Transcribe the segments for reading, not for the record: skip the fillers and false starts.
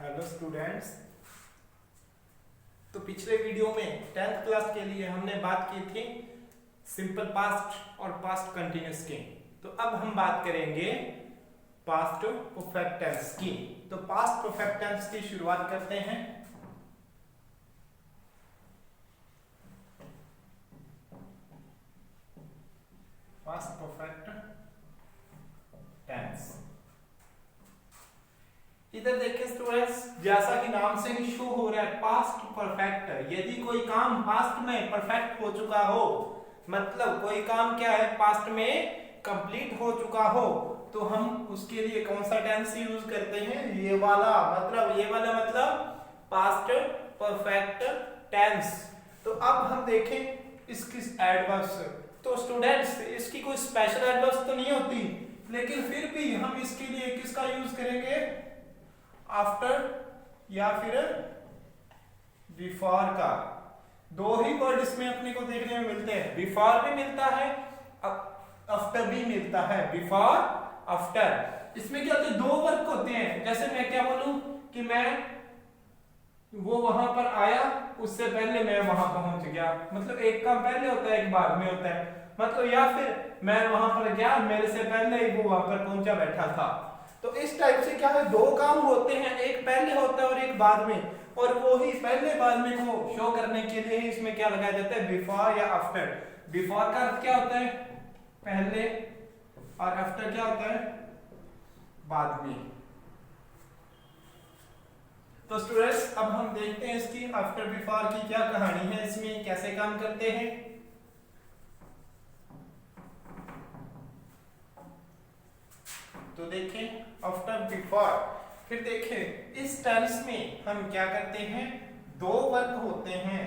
Hello students. तो पिछले video में 10th क्लास के लिए हमने बात की थी सिंपल पास्ट और पास्ट कंटिन्यूअस की। तो अब हम बात करेंगे पास्ट परफेक्ट टेंस की। तो पास्ट परफेक्ट टेंस की शुरुआत करते हैं। पास्ट परफेक्ट टेंस, इधर देखिए स्टूडेंट्स, जैसा कि नाम से ही शो हो रहा है पास्ट परफेक्ट। यदि कोई काम पास्ट में परफेक्ट हो चुका हो, मतलब कोई काम क्या है पास्ट में कंप्लीट हो चुका हो, तो हम उसके लिए कौन सा टेंस यूज करते हैं? ये वाला मतलब पास्ट परफेक्ट टेंस। तो अब हम देखें इसकी एडवर्ब्स। तो स्टूडेंट्स, इसकी कोई स्पेशल एडवर्ब्स तो नहीं होती, लेकिन फिर भी हम इसके लिए किसका यूज करेंगे? आफ्टर या फिर बिफोर का। दो ही वर्ड इसमें अपने को देखने में मिलते हैं, बिफोर भी मिलता है, आफ्टर भी मिलता है। Before, after. इसमें क्या होते हैं? दो वर्क होते हैं। जैसे मैं क्या बोलूं कि वो वहां पर आया, उससे पहले मैं वहां पहुंच गया, मतलब एक काम पहले होता है एक बाद में होता है। मतलब या फिर मैं वहां पर गया, मेरे से पहले ही वो वहां पर पहुंचा बैठा था। तो इस टाइप से क्या है, दो काम होते हैं, एक पहले होता है और एक बाद में। और वो ही पहले बाद में को शो करने के लिए ही इसमें क्या लगाया जाता है? बिफोर या आफ्टर। बिफोर का अर्थ क्या होता है? पहले, और आफ्टर क्या होता है? बाद में। तो स्टूडेंट्स, अब हम देखते हैं इसकी आफ्टर बिफोर की क्या कहानी है, इसमें कैसे काम करते हैं। तो देखें आफ्टर बिफोर, फिर देखें इस टेंस में हम क्या करते हैं? दो वर्क होते हैं।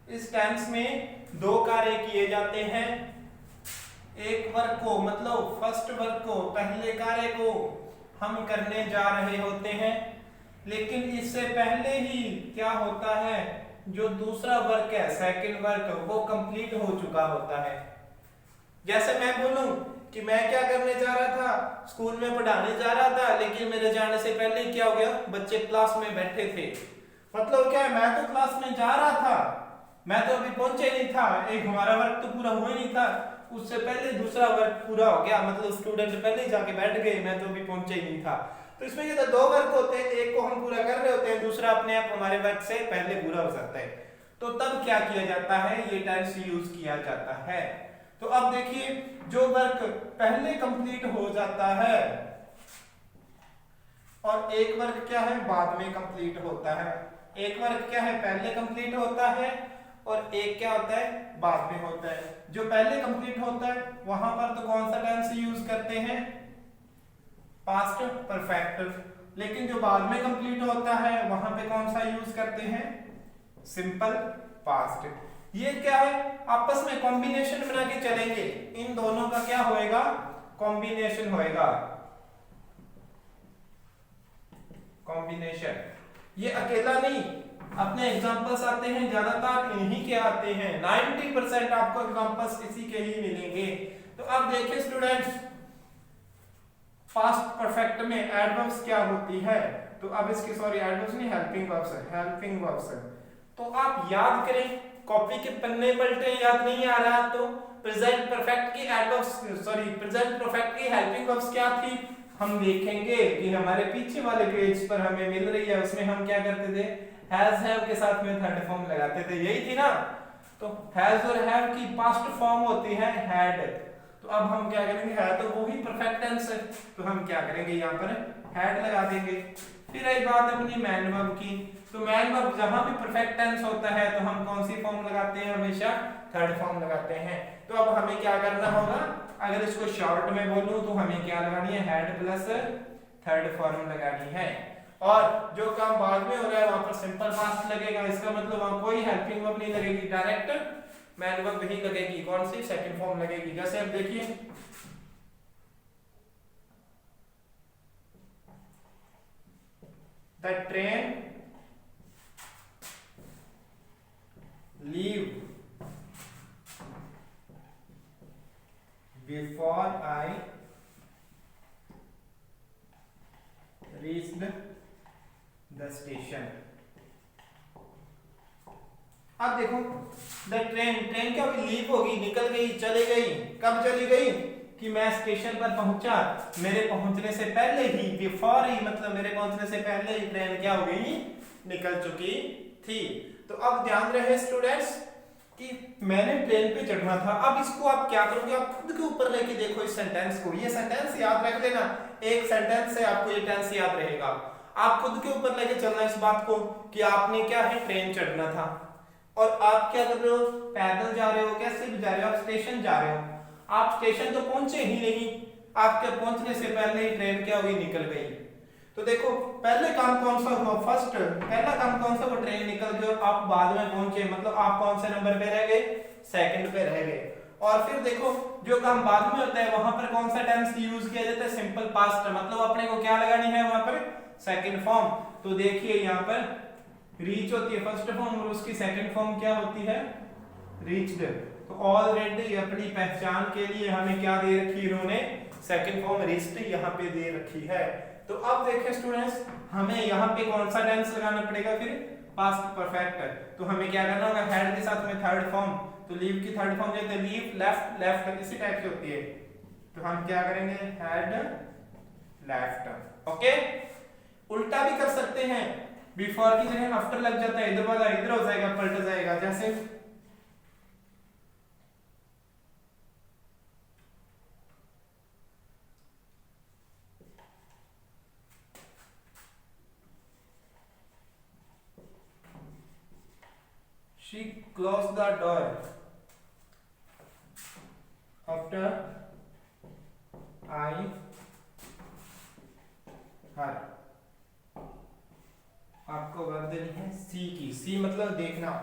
इस टेंस में दो कार्य किए जाते हैं। एक वर्क को, मतलब फर्स्ट वर्क को, पहले कार्य को हम करने जा रहे होते हैं, लेकिन इससे पहले ही क्या होता है, जो दूसरा वर्क है सेकंड वर्क, वो कंप्लीट हो चुका होता है। जैसे मैं बोलूं कि मैं क्या करने जा रहा था, स्कूल में पढ़ाने जा रहा था, लेकिन मेरे जाने से पहले क्या हो गया, बच्चे क्लास में बैठे थे। मतलब क्या है, मैं तो क्लास में जा रहा था, मैं तो अभी पहुंचे नहीं था, एक हमारा वर्क तो पूरा हुआ नहीं था, उससे पहले दूसरा वर्क पूरा हो गया, मतलब स्टूडेंट पहले ही जाके बैठ गए, मैं तो अभी पहुंचे ही नहीं था। तो इसमें ये तो दो वर्क होते हैं, एक को हम पूरा कर रहे होते हैं, दूसरा अपने आप हमारे वर्क से पहले पूरा हो सकता है। तो तब क्या किया जाता है? ये टेंस यूज किया जाता है। तो अब देखिए, जो वर्क पहले कंप्लीट हो जाता है और एक वर्क क्या है, बाद में कंप्लीट होता है। एक वर्क क्या है, पहले कंप्लीट होता है, और एक क्या होता है, बाद में होता है। जो पहले कंप्लीट होता है वहां पर तो कौन सा टेंस यूज करते हैं? Past perfect. लेकिन जो बाद में कंप्लीट होता है वहां पे कौन सा यूज करते हैं? Simple past. ये क्या है, आपस में कॉम्बिनेशन बना के चलेंगे, इन दोनों का क्या होएगा? कॉम्बिनेशन होएगा। कॉम्बिनेशन, ये अकेला नहीं, अपने एग्जांपल्स आते हैं ज्यादातर इन्हीं के आते हैं, 90% आपको एग्जांपल्स इसी के ही मिलेंगे। तो अब देखिए स्टूडेंट्स, पास्ट परफेक्ट में एडवर्ब्स क्या होती है? तो अब इसकी एडवर्ब्स नहीं, हेल्पिंग वर्ब्स है, हेल्पिंग वर्ब्स है। तो आप याद करें, कॉपी के पन्ने पलटे, याद नहीं आ रहा तो प्रेजेंट परफेक्ट की एडवर्ब्स, प्रेजेंट परफेक्ट की हेल्पिंग वर्ब्स क्या थी, हम देखेंगे कि हमारे पीछे वाले पेज पर हमें मिल रही है। उसमें हम क्या करते थे? हैज हैव के साथ में थर्ड फॉर्म लगाते थे, यही थी ना। तो हैज और हैव की पास्ट फॉर्म होती है हैड। तो अब हम क्या करेंगे, है तो वो ही परफेक्ट टेंस है, तो हम क्या करेंगे, यहाँ पर हैड लगा देंगे। फिर एक बात अपनी मैन वर्ब की। तो मैन वर्ब जहां भी परफेक्ट टेंस होता है तो हम कौन सी फॉर्म लगाते हैं? हमेशा थर्ड फॉर्म लगाते हैं। तो अब हमें क्या करना होगा, अगर इसको शॉर्ट में बोलूं तो हमें क्या लगानी है? हेड प्लस थर्ड फॉर्म लगानी है। और जो काम बाद में हो रहा है वहां पर सिंपल पास्ट लगेगा, इसका मतलब वहां कोई हेल्पिंग वर्ब नहीं लगेगी, डायरेक्ट मैन वर्ब ही लगेगी। कौन सी? सेकंड फॉर्म लगेगी। जैसे अब देखिए, the train leave before I reached अब देखो द ट्रेन क्या हुई, लीव होगी, निकल गई, चली गई। कब चली गई कि मैं स्टेशन पर पहुंचा, मेरे पहुंचने से पहले ही, बिफोर ही मतलब मेरे पहुंचने से पहले ही ट्रेन क्या हो गई, निकल चुकी थी। तो अब ध्यान रहे स्टूडेंट्स कि मैंने ट्रेन पे चढ़ना था। अब इसको आप क्या करोगे, आप खुद के ऊपर लेके देखो इस सेंटेंस को। ये सेंटेंस याद रख लेना, एक सेंटेंस से आपको ये टेंस याद रहेगा। आप खुद के ऊपर लेके चलना इस बात को कि आपने क्या है, ट्रेन चढ़ना था और आप क्या कर रहे हो, पैदल जा रहे हो, कैसे भी जा रहे हो, आप स्टेशन जा रहे हो। आप स्टेशन तो पहुंचे ही नहीं, आपके पहुंचने से पहले ही ट्रेन क्या हुई, निकल गई। तो देखो पहले काम कौन सा हुआ, फर्स्ट पहला काम कौन सा, वो ट्रेन निकल गई और आप बाद में पहुंचे, मतलब आप कौन से नंबर पे रह गए, सेकंड पे रह गए। और फिर देखो जो काम बाद में होता है वहां पर कौन सा टेंस यूज किया जाता है, सिंपल पास्ट, मतलब अपने को क्या लगानी है वहां पर, सेकंड फॉर्म। तो देखिए यहाँ पर रीच होती है फर्स्ट फॉर्म और उसकी सेकंड फॉर्म क्या होती है, रीच्ड। तो ऑलरेडी अपनी पहचान के लिए हमें क्या दे रखी इन्होंने, सेकंड फॉर्म रीच्ड यहाँ पे दे रखी है। तो अब देखें स्टूडेंट्स, हमें यहाँ पे कौन सा टेंस लगाना पड़ेगा, फिर पास्ट परफेक्ट। तो हमें क्या करना होगा, हैड के साथ में थर्ड फॉर्म। तो लीव की थर्ड फॉर्म जैसे लीव, लेफ्ट, लेफ्ट इसी टाइप की होती है। तो हम क्या करेंगे, हैड लेफ्ट। ओके, उल्टा भी कर सकते हैं, बिफोर की जगह आफ्टर लग जाता है, इधर वाला इधर हो जाएगा, पलट जाएगा। जैसे she closed the door after I her। आपको वर्ब देनी है सी की, सी मतलब देखना।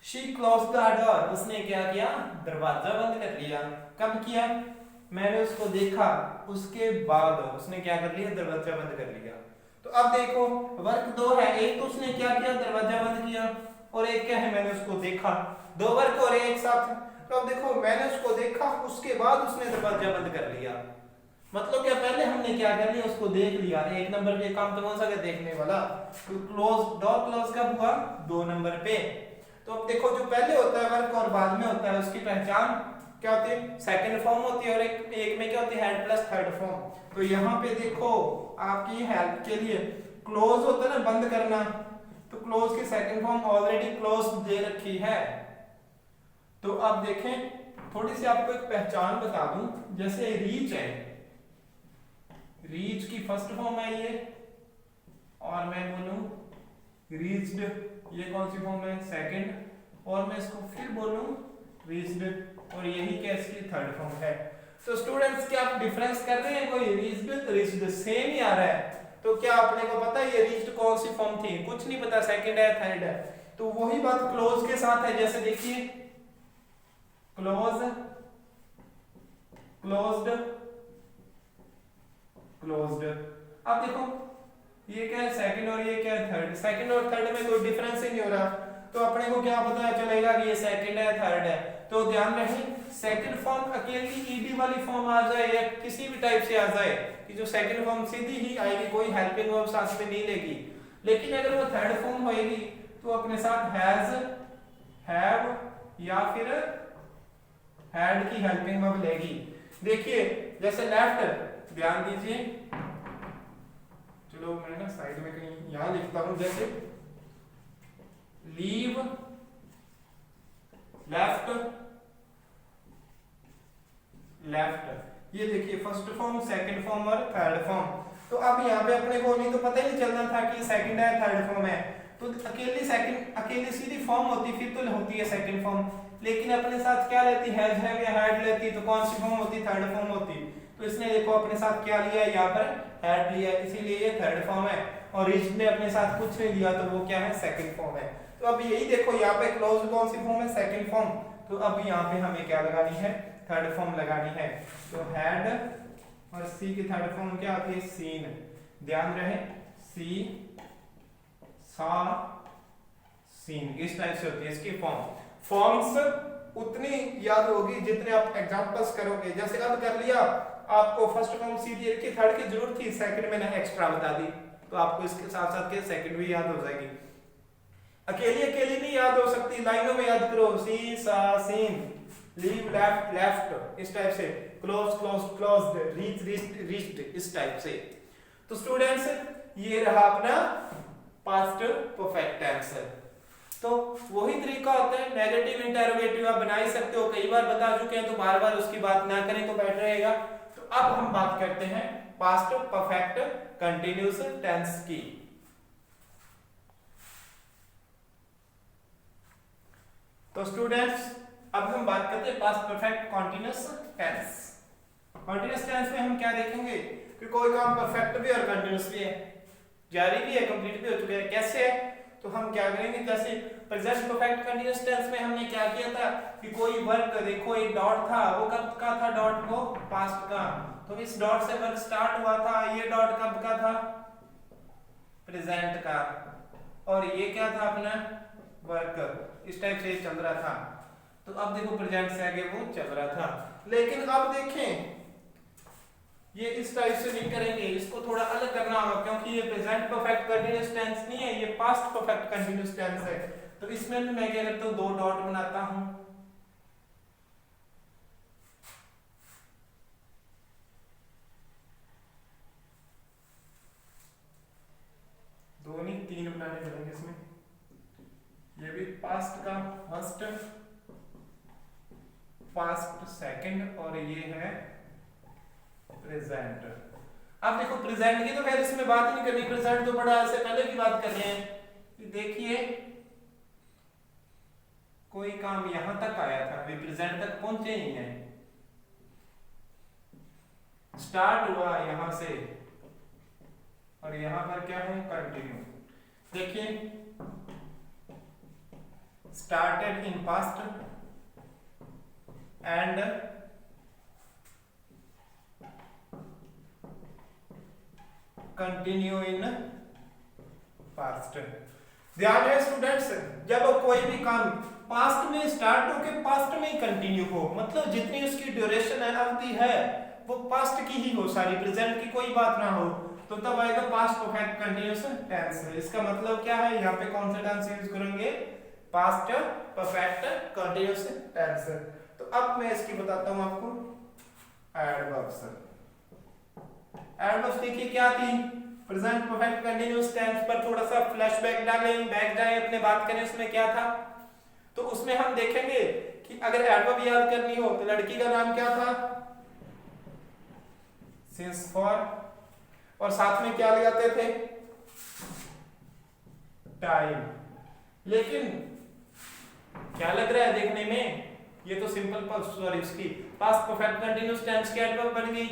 she closed the door, उसने क्या किया, दरवाजा बंद कर लिया। कब किया, मैंने उसको देखा, उसके बाद उसने क्या कर लिया, दरवाजा बंद कर लिया। तो अब देखो वर्क दो है, एक तो उसने क्या किया, दरवाजा बंद किया, और एक क्या है, मैंने उसको देखा। दो वर्क और एक साथ। तो अब देखो मैंने उसको देखा, उसके बाद उसने दरवाजा बंद कर लिया। मतलब क्या, पहले हमने क्या कर लिया, उसको देख लिया। एक नंबर पे काम तो कौन सा, देखने वाला। तो क्लोज, डोर क्लोज कब हुआ, 2 नंबर पे। तो अब देखो जो पहले होता है वर्क और बाद में होता है, उसकी पहचान क्या होती है, सेकंड फॉर्म होती है, और एक में क्या होती है, हेड प्लस थर्ड फॉर्म। तो यहाँ पे देखो आपकी हेल्प के लिए क्लोज होता है ना, बंद करना, तो क्लोज की सेकंड फॉर्म ऑलरेडी क्लोज दे रखी है। तो अब देखें थोड़ी सी आपको एक पहचान बता दूं, जैसे रीच है, रीच की फर्स्ट फॉर्म है ये, और मैं बोलूं रीच्ड, ये कौन सी फॉर्म है, सेकंड, और मैं इसको फिर बोलूं रीच्ड, और यही क्या इसकी थर्ड फॉर्म है। तो स्टूडेंट्स क्या आप डिफरेंस कर रहे हैं, कोई रीच्ड रीच्ड सेम ही आ रहा है। तो क्या आपने को पता है ये रीच्ड कौन सी फॉर्म थी, कुछ नहीं पता, सेकंड है थर्ड है। तो वही बात क्लोज के साथ है, जैसे देखिए क्लोज, क्लोज्ड, क्लोज्ड। अब देखो ये क्या है, सेकंड, और ये क्या है, थर्ड। सेकंड और थर्ड में कोई डिफरेंस ही नहीं हो रहा, तो अपने को क्या पता चलेगा कि ये सेकंड है थर्ड है। तो ध्यान रहे, सेकंड फॉर्म अकेली ईडी वाली फॉर्म आ जाए या किसी भी टाइप से आ जाए, कि जो सेकंड फॉर्म सीधी ही आएगी, कोई हेल्पिंग वर्ब साथ में नहीं लेगी। लेकिन अगर वो थर्ड फॉर्म होएगी तो अपने साथ हैज, हैव या फिर हैड की हेल्पिंग वर्ब लेगी। देखिए जैसे लेफ्ट, ध्यान दीजिए, चलो मैं ना साइड में कहीं यहां लिखता हूं, जैसे लीव, लेफ्ट, लेफ्ट। ये देखिए फर्स्ट फॉर्म, सेकंड फॉर्म और थर्ड फॉर्म। तो अब यहाँ पे अपने को नहीं तो पता ही नहीं चलना था कि सेकंड है थर्ड फॉर्म है। तो अकेली सेकंड, अकेली सीधी फॉर्म होती फिर तो होती है सेकंड फॉर्म, लेकिन अपने साथ क्या लेती, हैज, हैव या हैड लेती, तो कौन सी फॉर्म होती, थर्ड फॉर्म होती। तो इसने देखो अपने साथ क्या लिया, यहाँ पर हैड लिया, इसीलिए ये थर्ड फॉर्म है। और रीच्ड ने अपने साथ कुछ नहीं लिया, तो वो क्या है, सेकंड फॉर्म है। तो अब यही देखो यहाँ पे क्लोज कौन सी फॉर्म है, सेकंड फॉर्म। तो अब यहाँ पे हमें क्या लगानी है, थर्ड फॉर्म लगानी है। तो हैड और सी की थर्ड फॉर्म क्या होती है, सीन। ध्यान रहे, सी, सा, सीन, इस टाइप से होती है इसकी फॉर्म। फॉर्म्स उतनी याद होगी जितने आप एग्जांपल्स करोगे। जैसे अब कर लिया, आपको फर्स्ट फॉर्म सी दी रखी, थर्ड की जरूरत थी, सेकंड मैंने एक्स्ट्रा बता दी, तो आपको इसके साथ साथ के सेकंड भी याद हो जाएगी। अकेली अकेली नहीं याद हो सकती, लाइनों में याद करो, सी सा सीन, लीव लेफ्ट लेफ्ट, इस टाइप से, close close closed, reach reached reached, इस टाइप से। तो स्टूडेंट्स ये रहा अपना पास्ट परफेक्ट टेंस। तो वही तरीका होता है, नेगेटिव इंटरोगेटिव आप बना ही सकते हो, कई बार बता चुके हैं तो बार बार उसकी बात ना करें तो बेटर रहेगा। तो अब हम बात करते हैं पास्ट परफेक्ट कंटिन्यूअस टेंस की। तो स्टूडेंट्स अब हम बात करते हैं past perfect continuous tense. Continuous tense में हम क्या देखेंगे कि कोई काम परफेक्ट भी और कंटिन्यूअस भी है, जारी भी है, कंप्लीट भी हो चुका है। कैसे है? तो हम क्या करेंगे, जैसे प्रेजेंट परफेक्ट कंटीन्यूअस टेंस में हमने क्या किया था कि कोई वर्क, देखो एक डॉट था, वो कब का था डॉट, को पास्ट का, तो इस डॉट से वर्क स्टार्ट हुआ था, ये डॉट कब का था, प्रेजेंट का, और ये क्या था अपना वर्क, इस टाइप से चल रहा था। तो अब देखो प्रेजेंट से आगे वो चल रहा था। लेकिन अब देखें ये इस टाइप से नहीं करेंगे, इसको थोड़ा अलग करना होगा, क्योंकि ये प्रेजेंट परफेक्ट कंटीन्यूअस टेंस नहीं है, ये पास्ट परफेक्ट कंटीन्यूअस टेंस है। तो इसमें मैं क्या करता हूं, दो डॉट बनाता हूं, दो नहीं तीन बनाने पड़ेंगे इसमें। ये भी पास्ट का फर्स्ट, पास्ट सेकंड, और ये है प्रेजेंट। अब देखो प्रेजेंट की तो खैर इसमें बात ही नहीं करनी, प्रेजेंट तो बड़ा से पहले की बात कर रहे हैं। देखिए कोई काम यहां तक आया था, अभी प्रेजेंट तक पहुंचे ही हैं, स्टार्ट हुआ यहां से और यहां पर क्या है कंटिन्यू। देखिए started in past and continue in past. ध्यान है स्टूडेंट्स, जब कोई भी काम पास्ट में स्टार्ट होके पास्ट में ही कंटिन्यू हो, मतलब जितनी उसकी ड्यूरेशन है, अवधि है, वो पास्ट की ही हो सारी, प्रेजेंट की कोई बात ना हो, तो तब आएगा पास्ट परफेक्ट कंटीन्यूअस टेंस। इसका मतलब क्या है, यहाँ पे कौन सा टेंस यूज करेंगे, पास्ट परफेक्ट कंटीन्यूअस टेंस। तो अब मैं इसकी बताता हूं आपको एडवर्ब्स। एडवर्ब्स देखिए क्या थी, प्रेजेंट परफेक्ट कंटीन्यूअस टेंस पर थोड़ा सा फ्लैशबैक डालें, बैक जाएं, अपने बात करें उसमें क्या था। तो उसमें हम देखेंगे कि अगर एडवर्ब याद करनी हो तो लड़की का नाम क्या था, सिंस फॉर, और साथ में क्या लगाते थे, टाइम। लेकिन क्या लग रहा है देखने में, ये तो सिंपल सॉरी इसकी पास्ट परफेक्ट कंटीन्यूअस टेंस की एडवर्ब बन गई,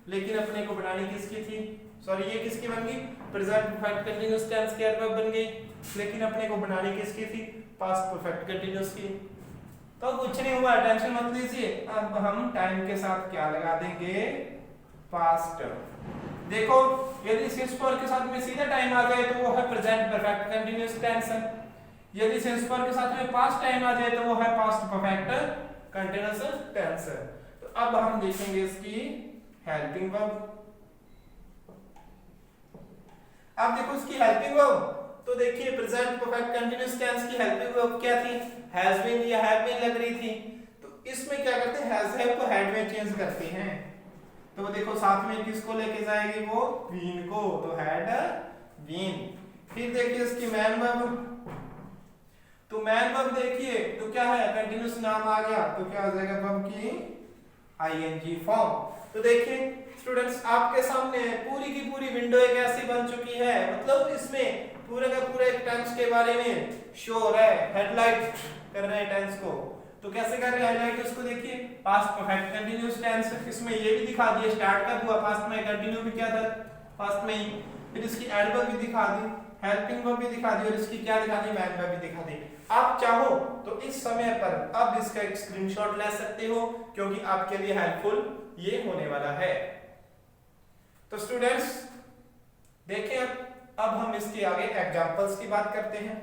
लेकिन अपने को बनानी किसकी थी, सॉरी ये किसकी बन गई, प्रेजेंट परफेक्ट कंटीन्यूअस टेंस की एडवर्ब बन गई, लेकिन अपने को बनानी किसकी थी, पास्ट परफेक्ट कंटीन्यूअस की। तो कुछ नहीं हुआ, टेंशन मत लीजिए, अब हम टाइम के साथ क्या लगा देंगे, पास्ट। देखो यदि सिंस फॉर के साथ में सीधा टाइम आ जाए तो वो है प्रेजेंट परफेक्ट कंटीन्यूअस टेंस, यदि सिंस फॉर के साथ में पास्ट टाइम आ जाए तो वो है पास्ट परफेक्ट कंटीन्यूअस टेंस। तो अब हम देखेंगे इसकी हेल्पिंग वर्ब। अब देखो इसकी हेल्पिंग वर्ब, तो देखिए प्रेजेंट परफेक्ट कंटीन्यूअस टेंस की हेल्पिंग वर्ब क्या थी, हैज बीन या हैव बीन लग रही थी। तो इसमें क्या करते हैं, हैज हैव को हैड में चेंज करते हैं, तो देखो साथ में किसको लेके जाएगी, वो बीन को, तो हैड बीन। फिर देखिए इसकी मैन वर्ब, तो मैन वर्ब देखिए तो क्या है, कंटीन्यूअस नाम आ गया तो क्या हो जाएगा वर्ब की आईएनजी फॉर्म। तो देखिए स्टूडेंट्स आपके सामने पूरी की पूरी विंडो एक ऐसी बन चुकी है, मतलब इसमें पूरे का पूरे एक टेंस के बारे में शो हो रहा है, हेडलाइट कर रहे हैं टेंस को। तो कैसे कर रहे हैं हाईलाइट उसको, देखिए पास्ट परफेक्ट कंटीन्यूअस टेंस, इसमें ये भी दिखा दिया स्टार्ट कब हुआ पास्ट में, कंटिन्यू भी क्या था पास्ट में ही, फिर इसकी एडवर्ब भी दिखा दी, हेल्पिंग वर्ब भी दिखा दी, और इसकी क्या दिखा दी, मैन वर्ब भी दिखा दी। आप चाहो तो इस समय पर अब इसका एक स्क्रीनशॉट ले सकते हो, क्योंकि आपके लिए हेल्पफुल ये होने वाला है। तो स्टूडेंट्स देखिए अब हम इसके आगे एग्जांपल्स की बात करते हैं।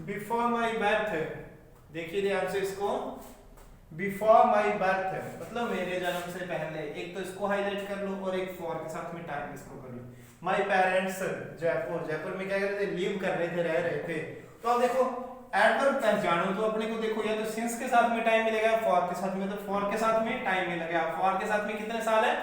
बिफोर माई बर्थ, देखिए ध्यान से इसको, बिफोर माई बर्थ मतलब मेरे जन्म से पहले, एक तो इसको हाईलाइट कर लो और एक फॉर के साथ में टाइम इसको कर लो। माई पेरेंट्स जयपुर, जयपुर में क्या कर रहे थे, लिव कर रहे थे, रह रहे थे। तो अब देखो एडवर्ब पहचानो तो अपने को देखो या तो सिंस के साथ में टाइम मिलेगा, फॉर के साथ में, तो फॉर के साथ में टाइम मिलेगा। फॉर के साथ में कितने साल है,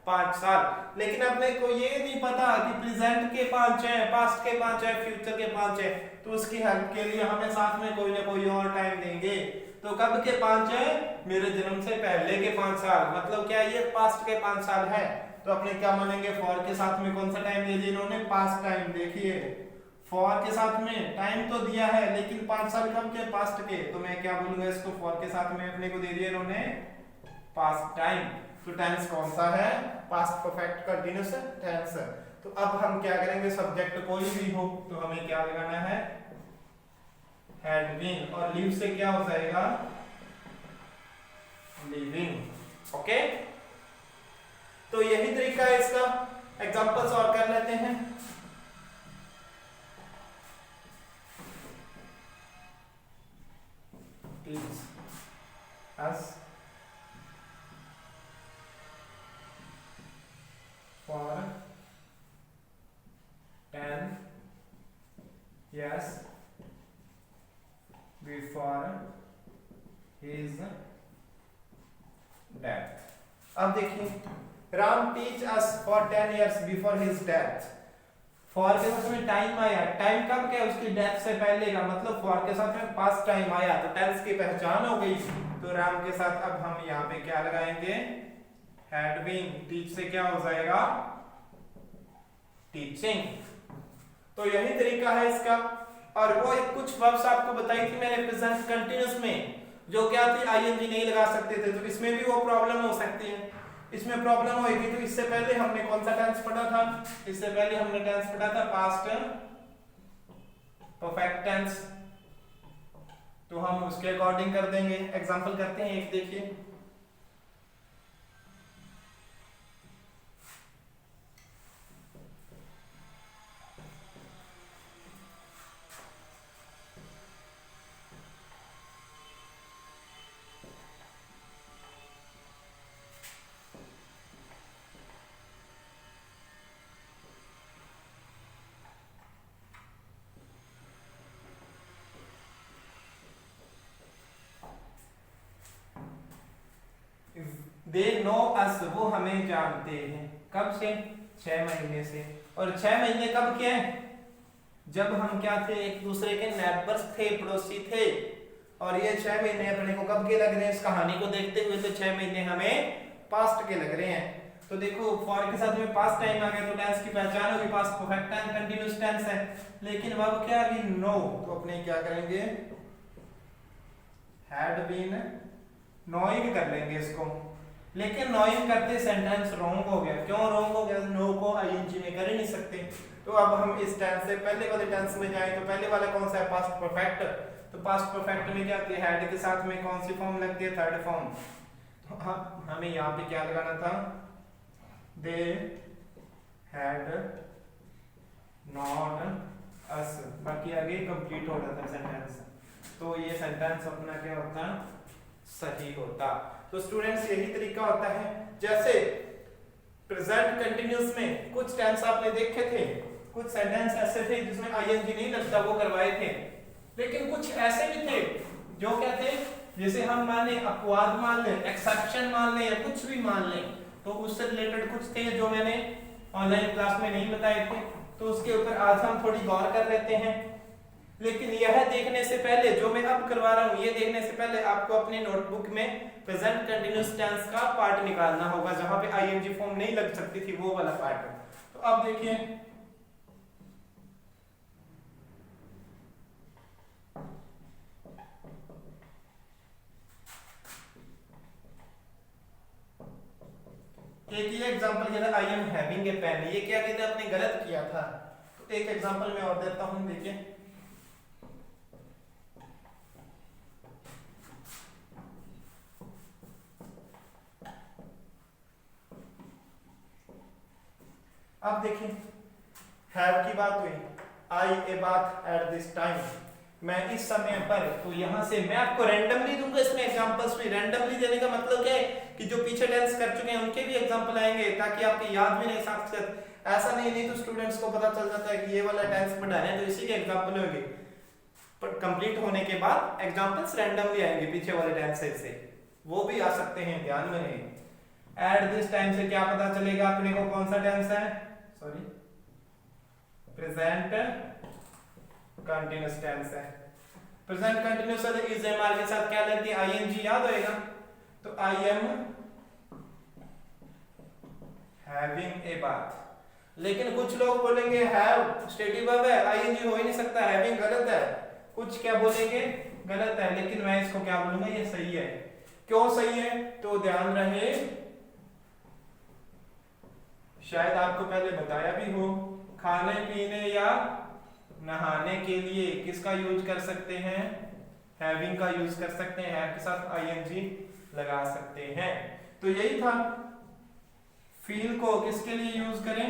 5 साल। लेकिन अपने को ये नहीं पता कि प्रेजेंट के 5 है, पास्ट के 5 है, फ्यूचर के 5 है, तो उसकी हेल्प के लिए हमें साथ में कोई ना कोई और टाइम देंगे। तो कब के 5 है, मेरे जन्म से पहले के 5 साल, मतलब क्या ये पास्ट के 5 साल है। तो अपने क्या मानेंगे, फॉर के साथ में कौन सा टाइम दे दिया इन्होंने, पास्ट टाइम। देखिए फॉर के साथ में टाइम तो दिया है लेकिन 5 साल कब के, पास्ट के, तो मैं क्या बोलूंगा इसको, फॉर के साथ में अपने को दे दिया इन्होंने पास्ट टाइम। तो टेंस कौन सा है, पास्ट परफेक्ट कंटीन्यूअस टेंस। तो अब हम क्या करेंगे, सब्जेक्ट कोई भी हो तो हमें क्या लगाना है, हैड बीन, और लिव से क्या हो जाएगा, लिविंग। ओके, तो यही तरीका है इसका। एग्जांपल्स और कर लेते हैं। Teach us for 10 years before his death। अब देखिए, Ram teach us for 10 years before his death। For के साथ में टाइम आया, टाइम कब क्या, उसकी डेथ से पहले का, मतलब फॉर के साथ में पास्ट टाइम आया, तो टेंस की पहचान हो गई। तो राम के साथ अब हम यहाँ पे क्या लगाएंगे, हैड बीन। टीच से क्या हो जाएगा, टीचिंग। तो यही तरीका है इसका। और वो एक कुछ वर्ब्स आपको बताई थी मैंने प्रेजेंट कंटीन्यूअस में, जो क्या थी, आईएनजी नहीं लगा सकते थे, तो इसमें भी वो प्रॉब्लम हो सकती है। इसमें प्रॉब्लम होगी तो इससे पहले हमने कौन सा टेंस पढ़ा था, इससे पहले हमने टेंस पढ़ा था पास्ट परफेक्ट टेंस। तो हम उसके अकॉर्डिंग कर देंगे। एग्जांपल करते हैं एक, देखिए दे नो अस, वो हमें जानते हैं, कब से, 6 महीने से। और 6 महीने कब के हैं, जब हम क्या थे, एक दूसरे के नेबर्स थे, पड़ोसी थे। और ये 6 महीने अपने को कब के लग रहे हैं, इस कहानी को देखते हुए तो 6 महीने हमें पास्ट के लग रहे हैं। तो देखो फॉर के साथ में पास्ट टाइम आ गया तो टेंस की पहचान होगी, past perfect time continuous tense है। लेकिन अब क्या, अभी नो, तो अपने क्या करेंगे, हैड बीन, नोइंग कर लेंगे इसको। लेकिन नोइंग करते सेंटेंस रॉन्ग हो गया। क्यों रॉन्ग हो गया, नो को आईएनजी में कर ही नहीं सकते। तो अब हम इस टेंस से पहले वाले टेंस में जाएं, तो पहले वाला कौन सा है, पास्ट परफेक्ट। तो पास्ट परफेक्ट में क्या है, हैड के साथ में कौन सी फॉर्म लगती है, थर्ड फॉर्म। तो अब हमें यहाँ पे क्या लगाना था, दे हैड नॉट अस, बाकी आगे कंप्लीट हो जाता सेंटेंस। तो ये सेंटेंस अपना क्या होता, सही होता। तो स्टूडेंट्स यही तरीका होता है। जैसे प्रेजेंट कंटीन्यूअस में कुछ टेंस आपने देखे थे, कुछ सेंटेंस ऐसे थे जिसमें आईएनजी नहीं लगता, वो करवाए थे। लेकिन कुछ ऐसे भी थे जो क्या थे, जैसे हम मान लें अपवाद मान लें, एक्सेप्शन मान लें, या कुछ भी मान लें, तो उससे रिलेटेड कुछ थे जो मैंने ऑनलाइन क्लास में नहीं बताए थे। तो उसके ऊपर आज हम थोड़ी गौर कर लेते हैं। लेकिन यह देखने से पहले, जो मैं अब करवा रहा हूं, ये देखने से पहले आपको अपनी नोटबुक में प्रेजेंट कंटीन्यूअस टेंस का पार्ट निकालना होगा, जहां पे आईएनजी फॉर्म नहीं लग सकती थी, वो वाला पार्ट। तो अब देखिए, एक ये एग्जांपल किया था, I am having a pen. ये क्या कहते हैं, आपने गलत किया था। तो एक एग्जांपल मैं और देता हूं, देखिए अब देखिए, हैव की बात हुई, आई ए बात एट दिस टाइम, मैं इस समय पर, तो यहां से मैं आपको रैंडमली दूंगा इसमें एग्जांपल्स में। रैंडमली देने का मतलब क्या है कि जो पीछे टेंस कर चुके हैं उनके भी एग्जांपल आएंगे, ताकि आपके याद भी नहीं साथ साथ। ऐसा नहीं तो स्टूडेंट्स को पता चल जाता है कि ये वाला टेंस पढ़ा है तो इसी के एग्जांपल होंगे, पर कंप्लीट होने के बाद एग्जांपल्स रैंडमली आएंगे पीछे वाले टेंसेस से, वो भी आ सकते हैं, ध्यान में रहे। एट दिस टाइम से क्या पता चलेगा अपने को कौन सा टेंस है, सॉरी प्रेजेंट कंटीन्यूअस टेंस है। Present continuous is am are के साथ क्या लगती है, आईएनजी याद होएगा, तो I am having a bath. लेकिन कुछ लोग बोलेंगे हैव स्टेटिव वर्ब है, आईएनजी हो ही नहीं सकता, हैविंग गलत है, कुछ क्या बोलेंगे गलत है, लेकिन मैं इसको क्या बोलूंगा, ये सही है। क्यों सही है, तो ध्यान रहे, शायद आपको पहले बताया भी हो, खाने पीने या नहाने के लिए किसका यूज कर सकते हैं, हैविंग का यूज कर सकते हैं, हैव के साथ आईएनजी लगा सकते हैं। तो यही था, फील को किसके लिए यूज करें,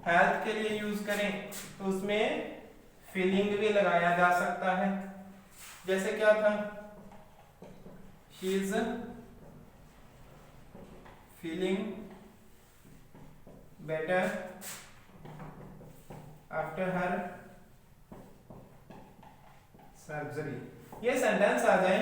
हेल्थ के लिए यूज करें, तो उसमें फीलिंग भी लगाया जा सकता है। जैसे क्या था, she is feeling better after her surgery. ये सेंटेंस आ जाए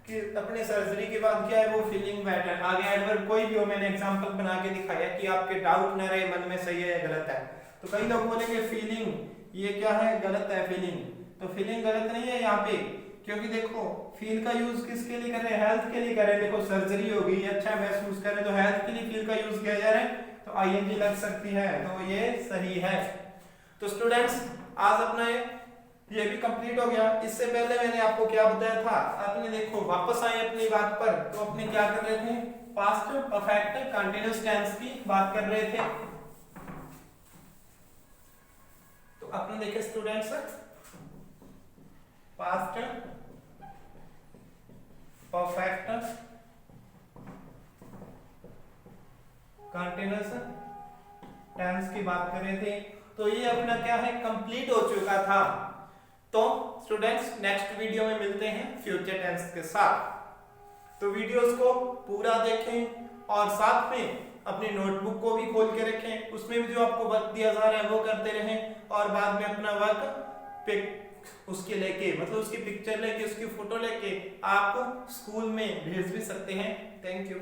कि अपने सर्जरी के बाद क्या है, वो फीलिंग बेटर। आगे एडवर्ब कोई भी हो, मैंने एग्जांपल बना के दिखाया कि आपके डाउट न रहे मन में सही है या गलत है। तो कई लोग बोलेंगे फीलिंग ये क्या है, गलत है फीलिंग, तो फीलिंग गलत नहीं है यहाँ पे, क्योंकि देखो फील का यूज किसके लिए कर रहे हैं, हेल्थ के लिए कर रहे हैं। देखो सर्जरी होगी, अच्छा महसूस कर रहे हैं, तो हेल्थ के लिए फील का यूज किया जा रहा है, तो आईएनजी लग सकती है, तो ये सही है। तो स्टूडेंट्स आज अपना ये भी कंप्लीट हो गया। इससे पहले मैंने आपको क्या बताया था, आपने देखो वापस आए अपनी बात पर, तो अपने क्या कर रहे थे, पास्ट परफेक्ट कंटीन्यूअस टेंस की बात कर रहे थे। तो अपने देखे students, past perfect continuous tense की बात कर रहे थे। तो ये अपना क्या है, कंप्लीट हो चुका था। तो स्टूडेंट्स नेक्स्ट वीडियो में मिलते हैं फ्यूचर टेंस के साथ। तो वीडियोस को पूरा देखें और साथ में अपनी नोटबुक को भी खोल के रखें, उसमें भी जो आपको वर्क दिया जा रहा है वो करते रहें, और बाद में अपना वर्क पिक उसके लेके, मतलब उसकी पिक्चर लेके, उसकी फोटो लेके आप स्कूल में भेज भी सकते हैं। Thank you.